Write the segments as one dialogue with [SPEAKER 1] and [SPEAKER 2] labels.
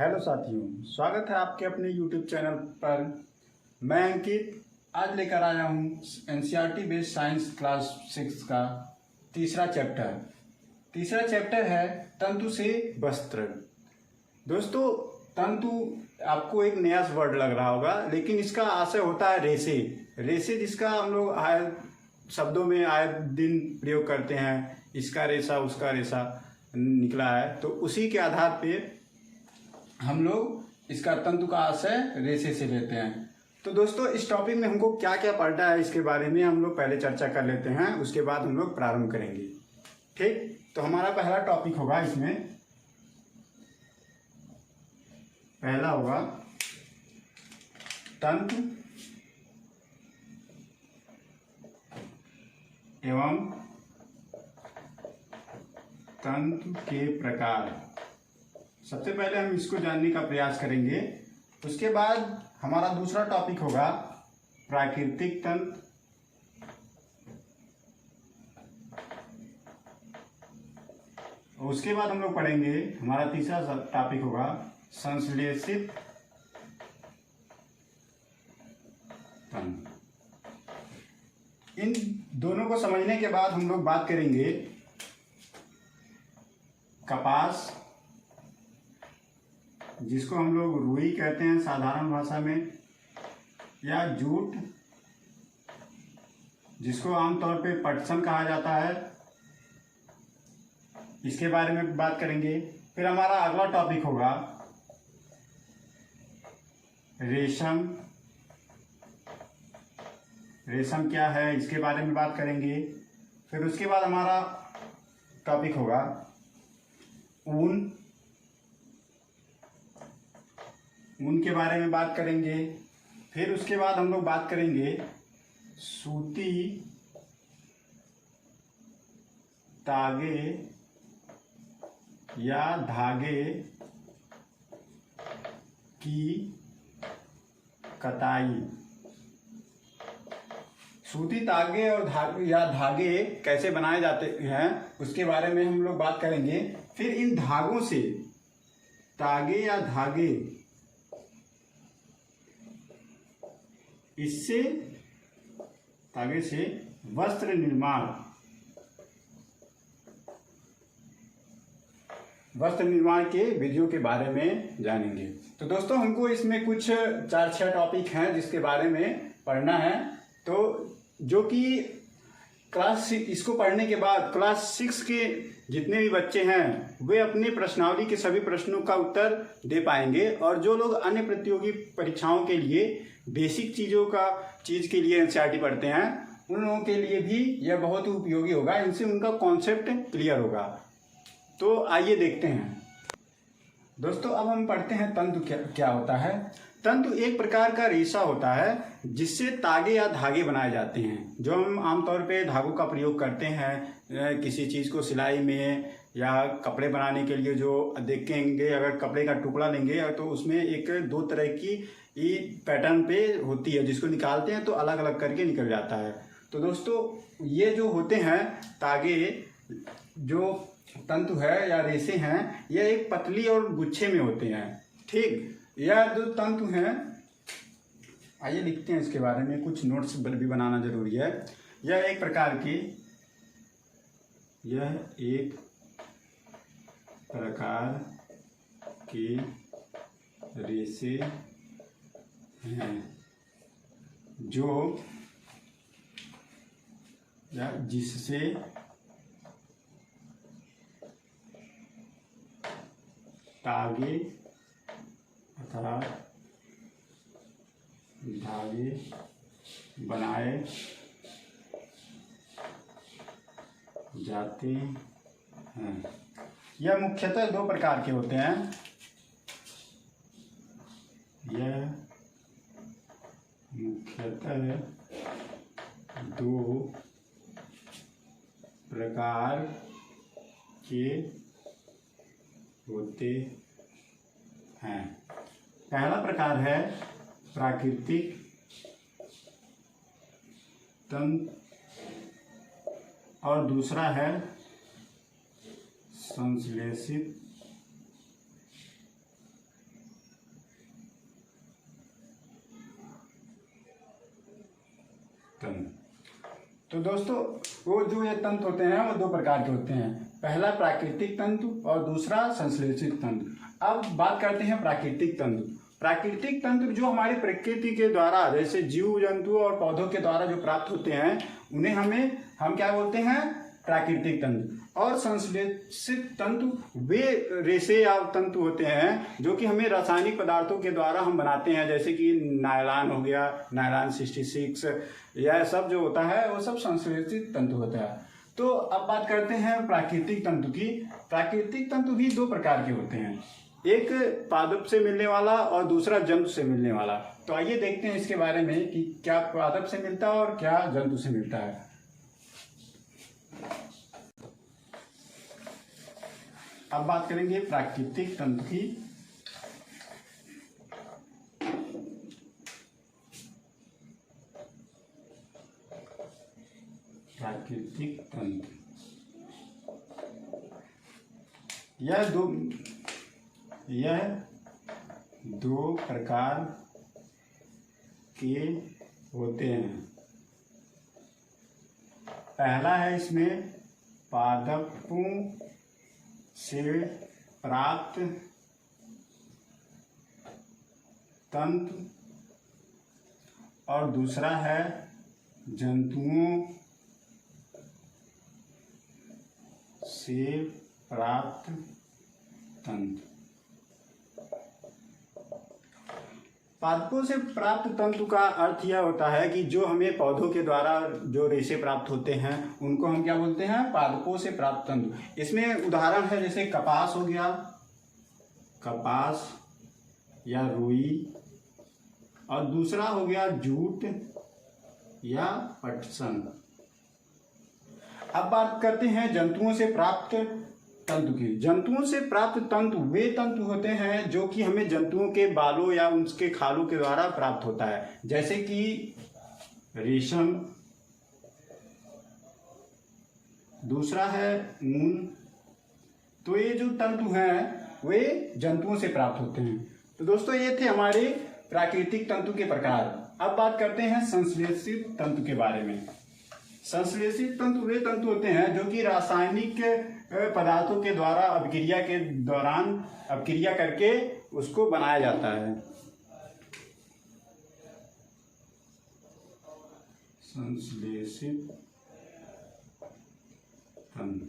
[SPEAKER 1] Hello साथियों, स्वागत है आपके अपने YouTube चैनल पर। मैं अंकित आज लेकर आया हूँ NCERT बेस्ड साइंस क्लास 6 का तीसरा चैप्टर है तंतु से वस्त्र। दोस्तों, तंतु आपको एक नया वर्ड लग रहा होगा, लेकिन इसका आशय होता है रेशे जिसका हम लोग आए शब्दों में आए दिन प्रयोग करते हैं। इसका रेशा उसका रेशा निकला है, तो उसी के आधार पे हम लोग इसका तंतु का आशय रेशे से लेते हैं। तो दोस्तों, इस टॉपिक में हमको क्या क्या पढ़ना है इसके बारे में हम लोग पहले चर्चा कर लेते हैं, उसके बाद हम लोग प्रारंभ करेंगे। ठीक, तो हमारा पहला टॉपिक होगा, इसमें पहला होगा तंतु एवं तंतु के प्रकार। सबसे पहले हम इसको जानने का प्रयास करेंगे। उसके बाद हमारा दूसरा टॉपिक होगा प्राकृतिक तंत्र। उसके बाद हम लोग पढ़ेंगे, हमारा तीसरा टॉपिक होगा संश्लेषित तंत्र। इन दोनों को समझने के बाद हम लोग बात करेंगे कपास, जिसको हम लोग रुई कहते हैं साधारण भाषा में, या जूट जिसको आमतौर पे पटसन कहा जाता है, इसके बारे में बात करेंगे। फिर हमारा अगला टॉपिक होगा रेशम। रेशम क्या है इसके बारे में बात करेंगे। फिर उसके बाद हमारा टॉपिक होगा ऊन के बारे में बात करेंगे। फिर उसके बाद हम लोग बात करेंगे सूती तागे या धागे की कताई। सूती तागे और धागे कैसे बनाए जाते हैं उसके बारे में हम लोग बात करेंगे। फिर इन धागों से तागे या धागे, इससे तागे से वस्त्र निर्माण के विधियों के बारे में जानेंगे। तो दोस्तों, हमको इसमें कुछ 4-6 टॉपिक हैं जिसके बारे में पढ़ना है। तो जो कि इसको पढ़ने के बाद क्लास 6 के जितने भी बच्चे हैं वे अपने प्रश्नावली के सभी प्रश्नों का उत्तर दे पाएंगे। और जो लोग अन्य प्रतियोगी परीक्षाओं के लिए बेसिक चीज़ के लिए NCERT पढ़ते हैं, उन लोगों के लिए भी यह बहुत ही उपयोगी होगा। इनसे उनका कॉन्सेप्ट क्लियर होगा। तो आइए देखते हैं दोस्तों। अब हम पढ़ते हैं तंतु क्या होता है। तंतु एक प्रकार का रेशा होता है जिससे तागे या धागे बनाए जाते हैं, जो हम आमतौर पे धागों का प्रयोग करते हैं किसी चीज़ को सिलाई में या कपड़े बनाने के लिए। जो देखेंगे, अगर कपड़े का टुकड़ा लेंगे तो उसमें एक 2 तरह की पैटर्न पे होती है, जिसको निकालते हैं तो अलग अलग करके निकल जाता है। तो दोस्तों, ये जो होते हैं तागे, जो तंतु है या रेशे हैं, यह एक पतली और गुच्छे में होते हैं। ठीक, यह जो तंतु हैं, आइए लिखते हैं इसके बारे में, कुछ नोट्स भी बनाना जरूरी है। यह एक प्रकार के रेशे हैं जो या जिससे तागे अथवा धागे बनाए जाते हैं। यह मुख्यतः 2 प्रकार के होते हैं। यह मुख्यतः 2 प्रकार के होते हैं। पहला प्रकार है प्राकृतिक तंत्र और दूसरा है संश्लेषित तो दोस्तों वो जो ये तंतु होते हैं वो दो प्रकार के होते हैं, पहला प्राकृतिक तंतु और दूसरा संश्लेषित तंतु। अब बात करते हैं प्राकृतिक तंतु। प्राकृतिक तंतु जो हमारी प्रकृति के द्वारा, जैसे जीव जंतु और पौधों के द्वारा जो प्राप्त होते हैं, उन्हें हम क्या बोलते हैं, प्राकृतिक तंतु। और संश्लेषित तंतु वे रेशे या तंतु होते हैं जो कि हमें रासायनिक पदार्थों के द्वारा हम बनाते हैं, जैसे कि नायलॉन हो गया, नायलॉन 66, यह सब जो होता है वो सब संश्लेषित तंतु होता है। तो अब बात करते हैं प्राकृतिक तंतु की। प्राकृतिक तंतु भी दो प्रकार के होते हैं, एक पादप से मिलने वाला और दूसरा जंतु से मिलने वाला। तो आइए देखते हैं इसके बारे में कि क्या पादप से मिलता है और क्या जंतु से मिलता है। अब बात करेंगे प्राकृतिक तंतु की। प्राकृतिक तंतु यह दो प्रकार के होते हैं। पहला है इसमें पादपों से प्राप्त तंतु और दूसरा है जंतुओं से प्राप्त तंतु। पादपों से प्राप्त तंतु का अर्थ यह होता है कि जो हमें पौधों के द्वारा जो रेशे प्राप्त होते हैं उनको हम क्या बोलते हैं, पादपों से प्राप्त तंतु। इसमें उदाहरण है जैसे कपास हो गया, कपास या रुई, और दूसरा हो गया जूट या पटसन। अब बात करते हैं जंतुओं से प्राप्त तंतु की। जंतुओं से प्राप्त तंतु वे तंतु होते हैं जो कि हमें जंतुओं के बालों या उनके खालों के द्वारा प्राप्त होता है, जैसे कि रेशम, दूसरा है ऊन। तो ये जो तंतु हैं वे जंतुओं से प्राप्त होते हैं। तो दोस्तों ये थे हमारे प्राकृतिक तंतु के प्रकार। अब बात करते हैं संश्लेषित तंतु के बारे में। संश्लेषित तंतु वे तंतु होते हैं जो कि रासायनिक पदार्थों के द्वारा अभिक्रिया के दौरान अभिक्रिया करके उसको बनाया जाता है। संश्लेषित तंतु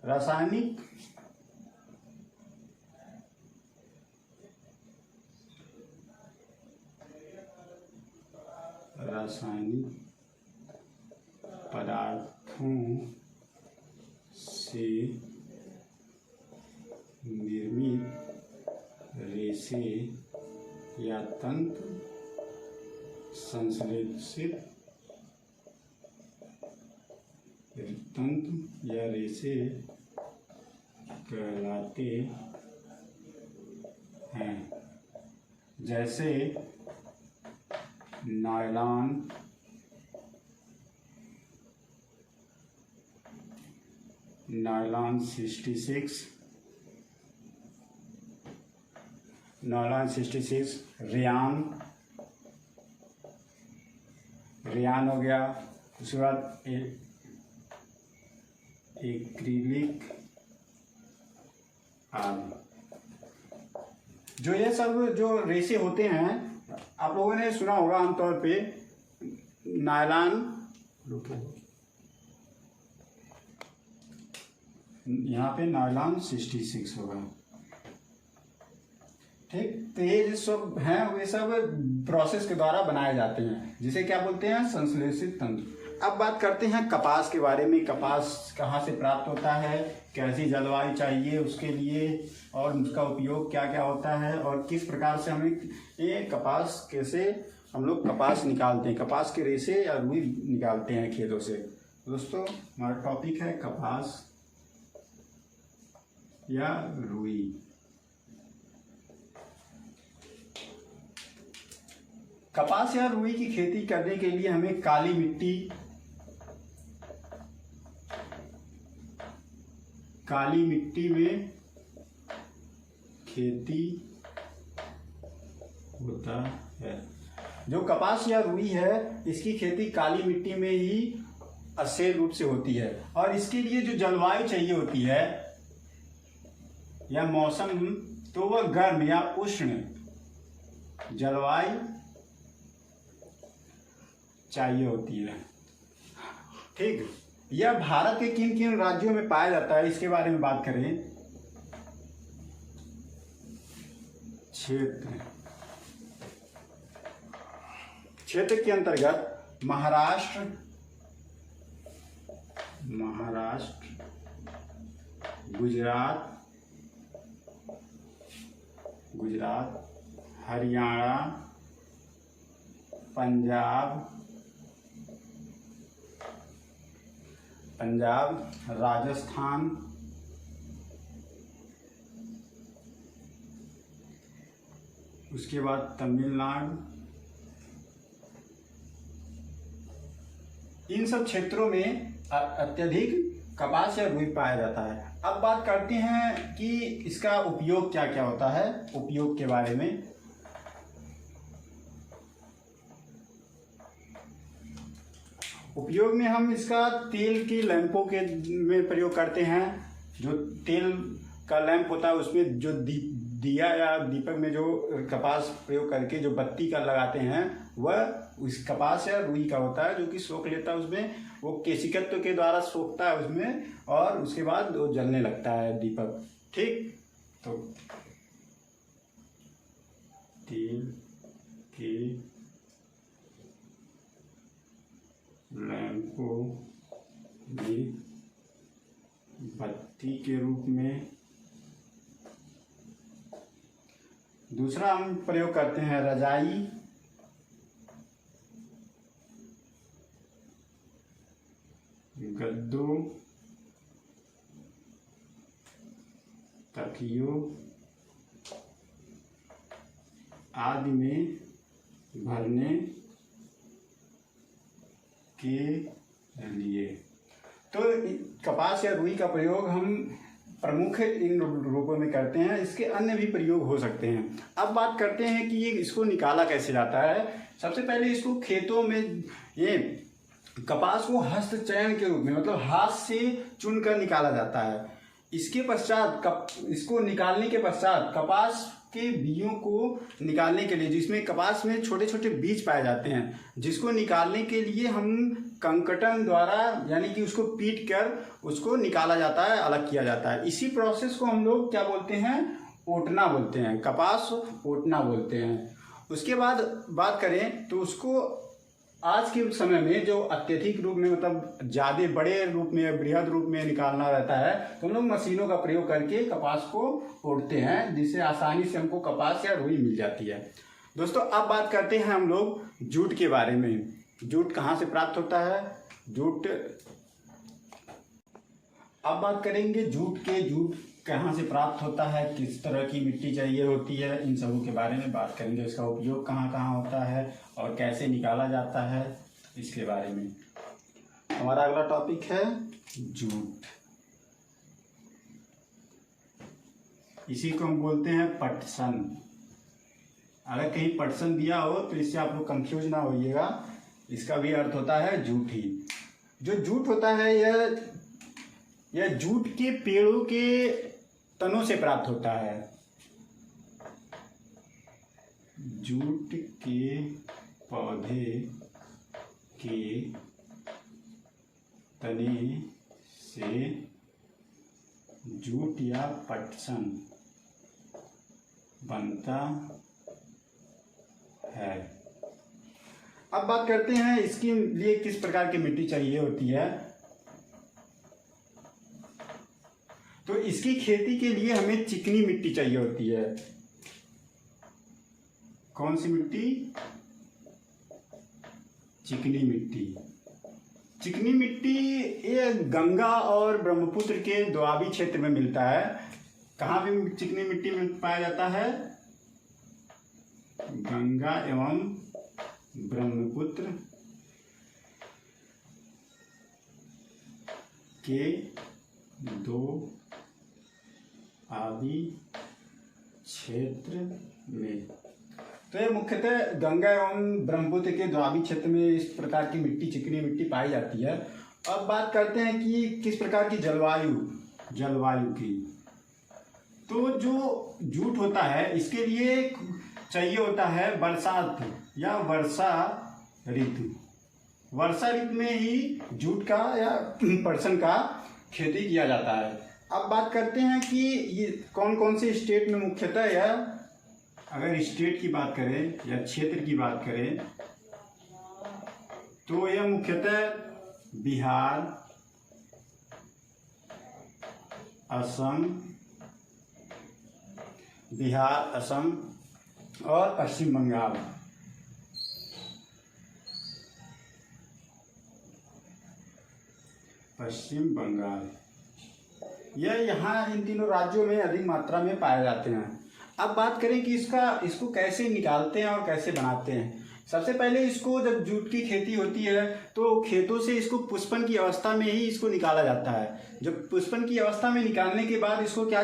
[SPEAKER 1] रासायनिक पदार्थों से निर्मित रेशे या तंतु संश्लेषित तंतु या रेशे कहलाते हैं। जैसे नायलॉन, नायलॉन 66, नायलॉन 66, रेयान हो गया। उसके बाद एक्रिलिक आदि। जो ये सब जो रेशे होते हैं, आप लोगों ने सुना होगा आमतौर पे नायलॉन, यहाँ पे नायलॉन 66 होगा, ठीक। तो ये जो सब हैं वे सब प्रोसेस के द्वारा बनाए जाते हैं, जिसे क्या बोलते हैं, संश्लेषित तंतु। अब बात करते हैं कपास के बारे में। कपास कहाँ से प्राप्त होता है, कैसी जलवायु चाहिए उसके लिए, और उसका उपयोग क्या क्या होता है, और किस प्रकार से हमें ये कपास, कैसे हम लोग कपास निकालते हैं, कपास के रेशे या रुई निकालते हैं खेतों से। दोस्तों हमारा टॉपिक है कपास या रुई। कपास या रुई की खेती करने के लिए हमें काली मिट्टी में खेती होता है। जो कपास या रुई है इसकी खेती काली मिट्टी में ही अस्थिर रूप से होती है और इसके लिए जो जलवायु चाहिए होती है या मौसम, तो वह गर्म या उष्ण जलवायु चाहिए होती है। ठीक, यह भारत के किन किन राज्यों में पाया जाता है इसके बारे में बात करें। क्षेत्र के अंतर्गत महाराष्ट्र, गुजरात, हरियाणा, पंजाब, राजस्थान, उसके बाद तमिलनाडु, इन सब क्षेत्रों में अत्यधिक कपास या रुई पाया जाता है। अब बात करते हैं कि इसका उपयोग क्या क्या होता है, उपयोग के बारे में। उपयोग में हम इसका तेल की लैंपों के में प्रयोग करते हैं। जो तेल का लैंप होता है उसमें जो दिया या दीपक में जो कपास प्रयोग करके जो बत्ती का लगाते हैं वह उस कपास या रुई का होता है, जो कि सोख लेता है उसमें, वो केशिकत्व के द्वारा सोखता है उसमें और उसके बाद वो जलने लगता है दीपक। ठीक, तो तेल के लैंपों में बत्ती के रूप में। दूसरा हम प्रयोग करते हैं रजाई, गद्दों, तकियों आदि में भरने के लिए। तो कपास या रुई का प्रयोग हम प्रमुख इन रूपों में करते हैं, इसके अन्य भी प्रयोग हो सकते हैं। अब बात करते हैं कि ये इसको निकाला कैसे जाता है। सबसे पहले इसको खेतों में ये कपास को हस्त चयन के रूप में, मतलब हाथ से चुनकर निकाला जाता है। इसके पश्चात इसको निकालने के पश्चात कपास के बीजों को निकालने के लिए, जिसमें कपास में छोटे छोटे बीज पाए जाते हैं, जिसको निकालने के लिए हम कंकटन द्वारा यानी कि उसको पीट कर उसको निकाला जाता है, अलग किया जाता है। इसी प्रोसेस को हम लोग क्या बोलते हैं, ओटना बोलते हैं, कपास ओटना बोलते हैं। उसके बाद बात करें तो उसको आज के समय में जो अत्यधिक रूप में, मतलब ज़्यादा बड़े रूप में, बृहद रूप में निकालना रहता है, तो हम लोग मशीनों का प्रयोग करके कपास को ओढ़ते हैं, जिससे आसानी से हमको कपास या रुई मिल जाती है। दोस्तों, अब बात करते हैं हम लोग जूट के बारे में। जूट कहाँ से प्राप्त होता है, जूट अब बात करेंगे जूट कहाँ से प्राप्त होता है, किस तरह की मिट्टी चाहिए होती है, इन सबों के बारे में बात करेंगे। इसका उपयोग कहाँ कहाँ होता है और कैसे निकाला जाता है, इसके बारे में। हमारा अगला टॉपिक है जूट। इसी को हम बोलते हैं पटसन। अगर कहीं पटसन दिया हो तो इससे आप लोग कंफ्यूज ना होइएगा, इसका भी अर्थ होता है जूट ही। जो जूट होता है यह जूट के पेड़ों के तनों से प्राप्त होता है। जूट के पौधे के तने से जूट या पटसन बनता है। अब बात करते हैं इसके लिए किस प्रकार की मिट्टी चाहिए होती है। तो इसकी खेती के लिए हमें चिकनी मिट्टी चाहिए होती है। कौन सी मिट्टी, चिकनी मिट्टी। चिकनी मिट्टी ये गंगा और ब्रह्मपुत्र के दोआबी क्षेत्र में मिलता है। कहाँ भी चिकनी मिट्टी में पाया जाता है, गंगा एवं ब्रह्मपुत्र के दो आदि क्षेत्र में। तो ये मुख्यतः गंगा एवं ब्रह्मपुत्र के दोआबी क्षेत्र में इस प्रकार की मिट्टी, चिकनी मिट्टी पाई जाती है। अब बात करते हैं कि किस प्रकार की जलवायु की। तो जो जूट होता है इसके लिए चाहिए होता है बरसात या वर्षा ऋतु। वर्षा ऋतु में ही जूट का या पटसन का खेती किया जाता है। अब बात करते हैं कि ये कौन कौन से स्टेट में मुख्यतः, या अगर स्टेट की बात करें या क्षेत्र की बात करें तो यह मुख्यतः बिहार, असम और पश्चिम बंगाल। यह यहाँ इन तीनों राज्यों में अधिक मात्रा में पाए जाते हैं। अब बात करें कि इसको कैसे निकालते हैं और कैसे बनाते हैं। सबसे पहले इसको जब जूट की खेती होती है तो खेतों से इसको पुष्पन की अवस्था में ही इसको निकाला जाता है। जब पुष्पन की अवस्था में निकालने के बाद इसको क्या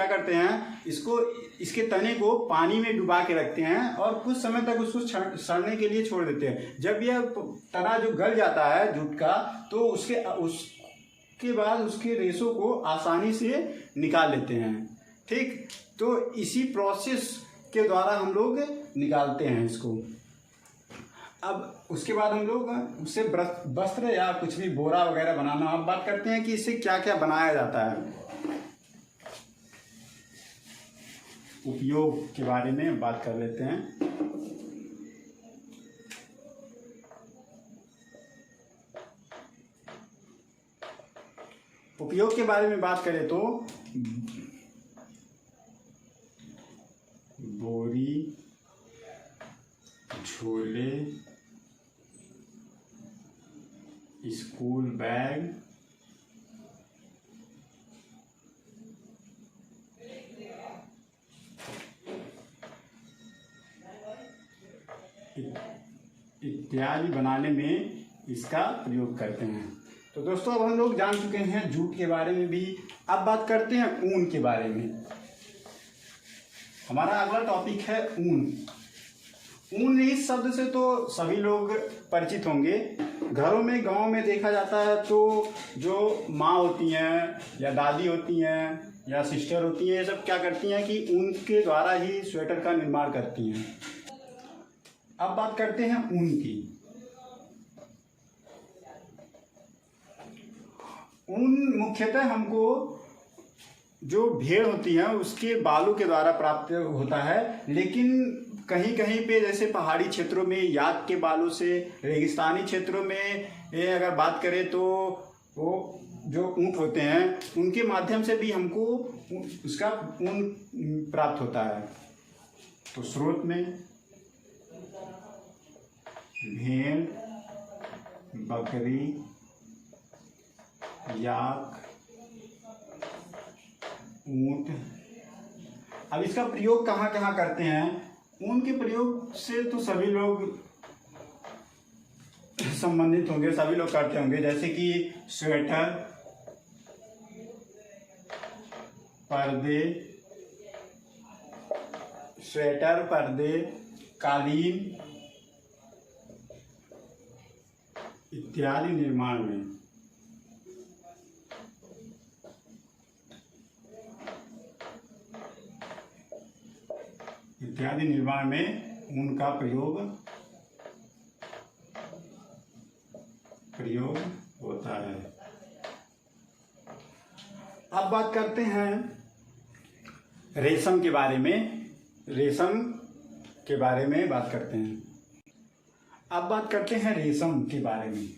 [SPEAKER 1] करते हैं, इसके तने को पानी में डुबा के रखते हैं और कुछ समय तक उसको सड़ने के लिए छोड़ देते हैं। जब यह तना जो गल जाता है जूट का, तो उसके बाद उसके रेशों को आसानी से निकाल लेते हैं। ठीक, तो इसी प्रोसेस के द्वारा हम लोग निकालते हैं इसको। अब उसके बाद हम लोग उससे वस्त्र या कुछ भी बोरा वगैरह बनाना। अब बात करते हैं कि इससे क्या क्या बनाया जाता है। उपयोग के बारे में बात कर लेते हैं। उपयोग के बारे में बात करें तो बोरी, झोले, स्कूल बैग, इत्यादि बनाने में इसका प्रयोग करते हैं। तो दोस्तों अब हम लोग जान चुके हैं जूट के बारे में भी। अब बात करते हैं ऊन के बारे में। हमारा अगला टॉपिक है ऊन। ऊन इस शब्द से तो सभी लोग परिचित होंगे। घरों में, गांव में देखा जाता है तो जो माँ होती हैं या दादी होती हैं या सिस्टर होती हैं, ये सब क्या करती हैं कि ऊन के द्वारा ही स्वेटर का निर्माण करती हैं। अब बात करते हैं ऊन की। ऊन मुख्यतः हमको जो भेड़ होती है उसके बालों के द्वारा प्राप्त होता है, लेकिन कहीं कहीं पे जैसे पहाड़ी क्षेत्रों में याक के बालों से, रेगिस्तानी क्षेत्रों में ये अगर बात करें तो वो जो ऊँट होते हैं उनके माध्यम से भी हमको उसका ऊन प्राप्त होता है। तो स्रोत में भेड़, बकरी, याक, ऊँट। अब इसका प्रयोग कहाँ कहाँ करते हैं। ऊन के प्रयोग से तो सभी लोग संबंधित होंगे, सभी लोग करते होंगे, जैसे कि स्वेटर, पर्दे, कालीन इत्यादि निर्माण में। ऊन का प्रयोग होता है। अब बात करते हैं रेशम के बारे में। बात करते हैं। अब बात करते हैं रेशम के बारे में।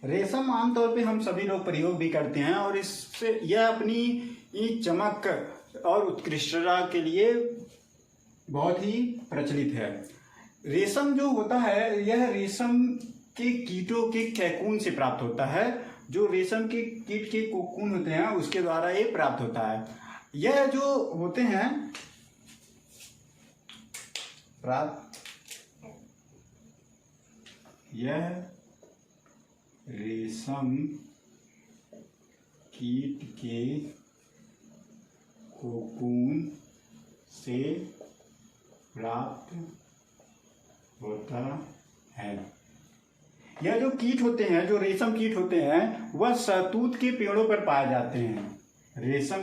[SPEAKER 1] रेशम आमतौर पे हम सभी लोग प्रयोग भी करते हैं और इससे यह अपनी चमक और उत्कृष्टता के लिए बहुत ही प्रचलित है। रेशम जो होता है यह रेशम के कीटों के कैकून से प्राप्त होता है। जो रेशम के कीट के कोकून होते हैं उसके द्वारा ये प्राप्त होता है। यह जो होते हैं यह रेशम कीट के कोकून से प्राप्त होता है। यह जो कीट होते हैं, जो रेशम कीट होते हैं, वह शहतूत के पेड़ों पर पाए जाते हैं। रेशम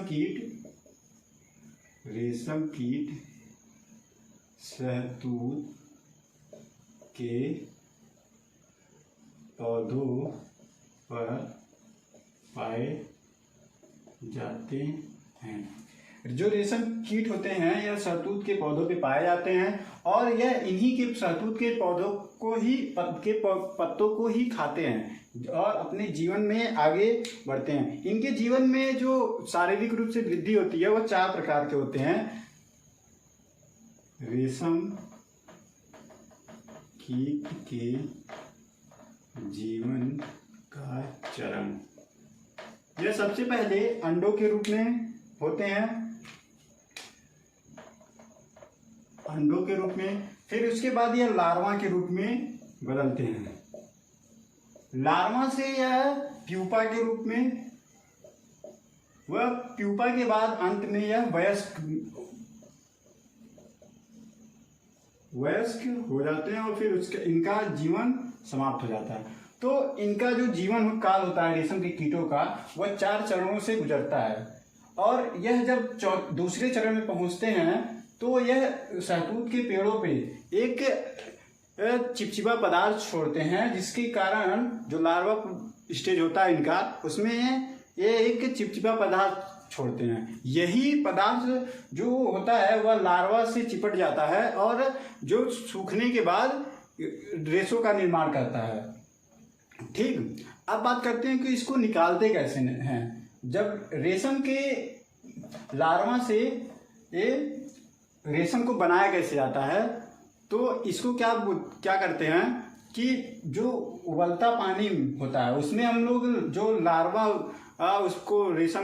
[SPEAKER 1] कीट शहतूत के पौधों पर पाए जाते हैं। जो रेशम कीट होते हैं यह शहतूत के पौधों पे पाए जाते हैं और यह इन्हीं के शहतूत के पौधों को ही पत्तों को ही खाते हैं और अपने जीवन में आगे बढ़ते हैं। इनके जीवन में जो शारीरिक रूप से वृद्धि होती है वह 4 प्रकार के होते हैं। रेशम कीट के जीवन का चरण, यह सबसे पहले अंडों के रूप में होते हैं, अंडों के रूप में। फिर उसके बाद यह लार्वा के रूप में बदलते हैं। लार्वा से यह प्यूपा के रूप में, वह प्यूपा के बाद अंत में यह वयस्क हो जाते हैं और फिर उसका इनका जीवन समाप्त हो जाता है। तो इनका जो जीवन काल होता है रेशम के कीटों का, वह 4 चरणों से गुजरता है और यह जब दूसरे चरण में पहुंचते हैं तो यह शहतूत के पेड़ों पे एक चिपचिपा पदार्थ छोड़ते हैं, जिसके कारण जो लार्वा स्टेज होता है इनका, उसमें ये एक चिपचिपा पदार्थ छोड़ते हैं। यही पदार्थ जो होता है वह लार्वा से चिपट जाता है और जो सूखने के बाद रेशों का निर्माण करता है। ठीक, अब बात करते हैं कि इसको निकालते कैसे हैं। जब रेशम के लार्वा से ये रेशम को बनाया कैसे जाता है, तो इसको क्या करते हैं कि जो उबलता पानी होता है उसमें हम लोग जो लार्वा उसको रेशों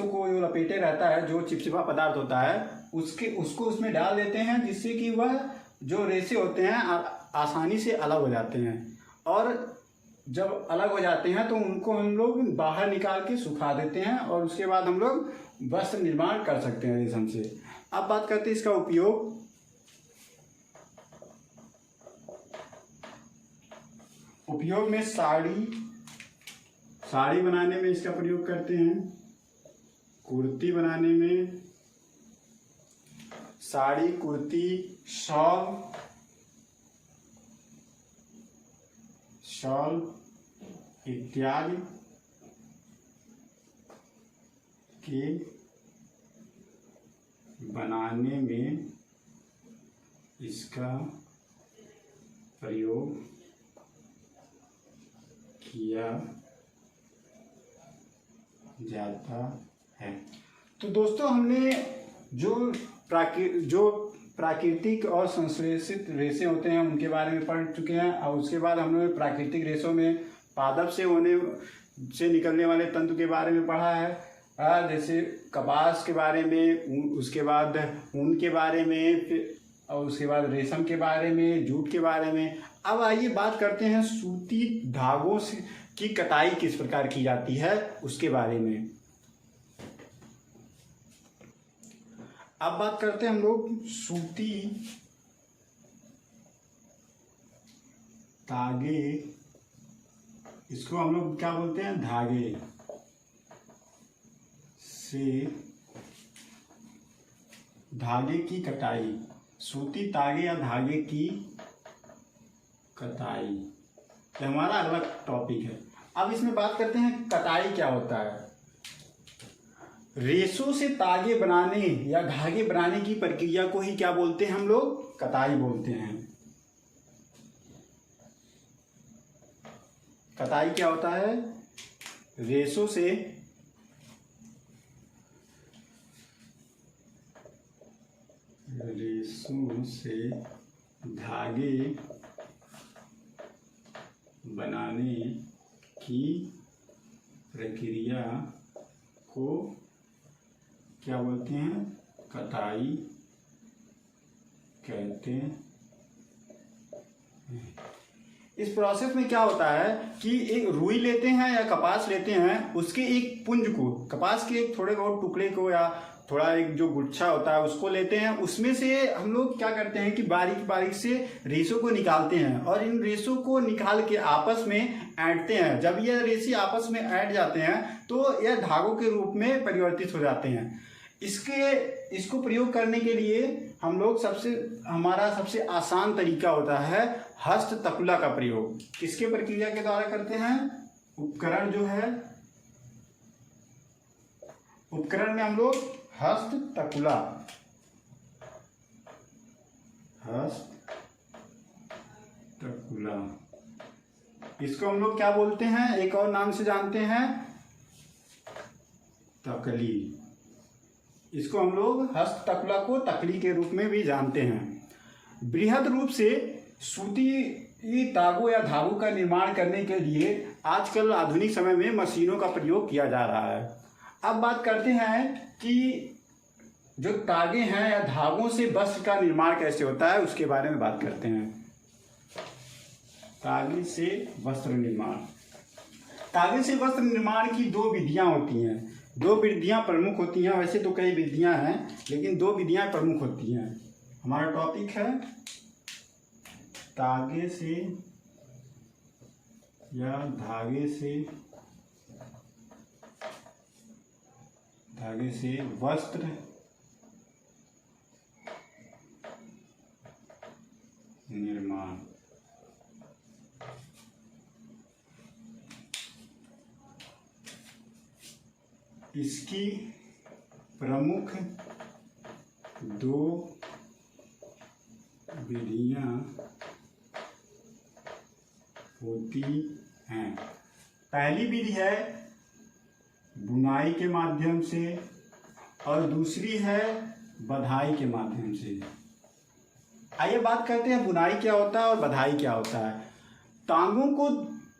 [SPEAKER 1] को जो लपेटे रहता है, जो चिपचिपा पदार्थ होता है उसको उसमें डाल देते हैं, जिससे कि वह जो रेशे होते हैं आसानी से अलग हो जाते हैं। और जब अलग हो जाते हैं तो उनको हम लोग बाहर निकाल के सुखा देते हैं और उसके बाद हम लोग वस्त्र निर्माण कर सकते हैं रेशम से। अब बात करते हैं इसका उपयोग। उपयोग में साड़ी बनाने में इसका प्रयोग करते हैं, कुर्ती बनाने में, साड़ी, कुर्ती, शॉल इत्यादि के बनाने में इसका प्रयोग किया जाता है। तो दोस्तों हमने जो प्राकृतिक और संश्लेषित रेशे होते हैं उनके बारे में पढ़ चुके हैं और उसके बाद हमने प्राकृतिक रेशों में पादप से निकलने वाले तंतु के बारे में पढ़ा है, जैसे कपास के बारे में, उसके बाद ऊन के बारे में, फिर और उसके बाद रेशम के बारे में, जूट के बारे में। अब आइए बात करते हैं सूती धागों की कटाई किस प्रकार की जाती है उसके बारे में। अब बात करते हैं हम लोग सूती धागे, इसको हम लोग क्या बोलते हैं, धागे से धागे की कटाई, सूती धागे या धागे की कटाई, ये हमारा अलग टॉपिक है। अब इसमें बात करते हैं कटाई क्या होता है। रेशों से तागे बनाने या धागे बनाने की प्रक्रिया को ही क्या बोलते हैं हम लोग, कटाई बोलते हैं। कटाई क्या होता है, रेशों से धागे बनाने की प्रक्रिया को क्या बोलते हैं, कटाई कहते हैं। इस प्रोसेस में क्या होता है कि एक रुई लेते हैं या कपास लेते हैं, उसके एक पुंज को, कपास के एक थोड़े बहुत टुकड़े को या थोड़ा एक जो गुच्छा होता है उसको लेते हैं, उसमें से हम लोग क्या करते हैं कि बारीक बारीक से रेशों को निकालते हैं और इन रेशों को निकाल के आपस में ऐंठते हैं। जब ये रेशे आपस में ऐंठ जाते हैं तो यह धागों के रूप में परिवर्तित हो जाते हैं। इसको प्रयोग करने के लिए हम लोग हमारा सबसे आसान तरीका होता है हस्त तकुला का प्रयोग। किसके प्रक्रिया के द्वारा करते हैं? उपकरण जो है, उपकरण में हम लोग हस्त तकुला, इसको हम लोग क्या बोलते हैं, एक और नाम से जानते हैं, तकली। इसको हम लोग हस्त तकुला को तकली के रूप में भी जानते हैं। बृहद रूप से सूती तागों या धागों का निर्माण करने के लिए आजकल आधुनिक समय में मशीनों का प्रयोग किया जा रहा है। अब बात करते हैं कि जो तागे हैं या धागों से वस्त्र का निर्माण कैसे होता है, उसके बारे में बात करते हैं। तागे से वस्त्र निर्माण। तागे से वस्त्र निर्माण की दो विधियां होती हैं, दो विधियां प्रमुख होती हैं। वैसे तो कई विधियां हैं, लेकिन दो विधियां प्रमुख होती हैं। हमारा टॉपिक है तागे से या धागे से वस्त्र निर्माण। इसकी प्रमुख दो विधियां होती हैं। पहली विधि है बुनाई के माध्यम से और दूसरी है बधाई के माध्यम से। आइए बात करते हैं बुनाई क्या होता है और बधाई क्या होता है। तांगों को,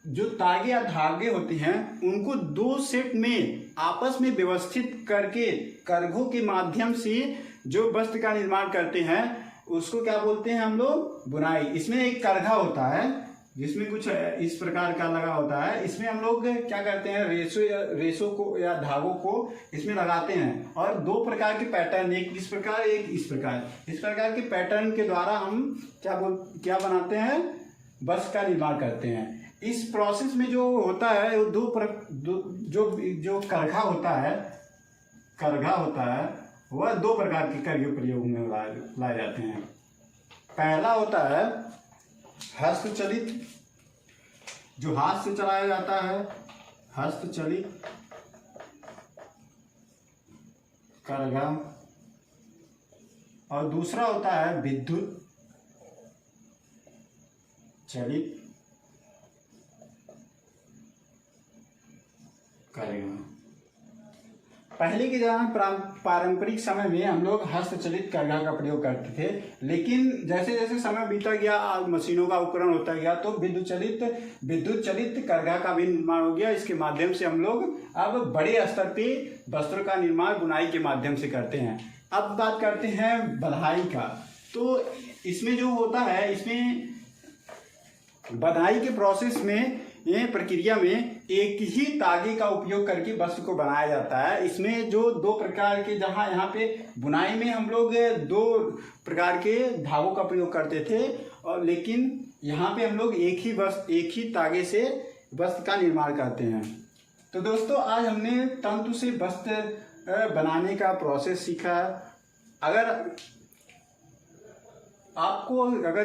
[SPEAKER 1] जो तागे या धागे होते हैं, उनको दो सेट में आपस में व्यवस्थित करके करघों के माध्यम से जो वस्त्र का निर्माण करते हैं उसको क्या बोलते हैं हम लोग? बुनाई। इसमें एक करघा होता है जिसमें कुछ इस प्रकार का लगा होता है। इसमें हम लोग क्या करते हैं, रेशों को या धागों को इसमें लगाते हैं और दो प्रकार के पैटर्न, एक इस प्रकार एक इस प्रकार के पैटर्न के द्वारा हम क्या बनाते हैं, वस्त्र का निर्माण करते हैं। इस प्रोसेस में जो होता है वो जो करघा होता है वह दो प्रकार के करघे प्रयोग में लाए जाते हैं। पहला होता है हस्तचलित, जो हाथ से चलाया जाता है, हस्तचलित करघा। और दूसरा होता है विद्युत चलित करघा। पहले के पारंपरिक समय में हम लोग हस्तचलित करघा का प्रयोग करते थे, लेकिन जैसे जैसे समय बीता गया, मशीनों का उपकरण होता गया, तो विद्युत चलित करघा का भी निर्माण हो गया। इसके माध्यम से हम लोग अब बड़े स्तर पे वस्त्रों का निर्माण बुनाई के माध्यम से करते हैं। अब बात करते हैं बधाई का। तो इसमें जो होता है, इसमें बधाई के प्रोसेस में, ये प्रक्रिया में एक ही तागे का उपयोग करके वस्त्र को बनाया जाता है। इसमें जो दो प्रकार के, जहाँ यहाँ पे बुनाई में हम लोग दो प्रकार के धागों का प्रयोग करते थे, और लेकिन यहाँ पे हम लोग एक ही तागे से वस्त्र का निर्माण करते हैं। तो दोस्तों, आज हमने तंतु से वस्त्र बनाने का प्रोसेस सीखा। अगर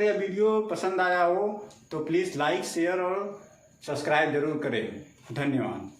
[SPEAKER 1] यह वीडियो पसंद आया हो तो प्लीज़ लाइक, शेयर और सब्सक्राइब जरूर करें। धन्यवाद।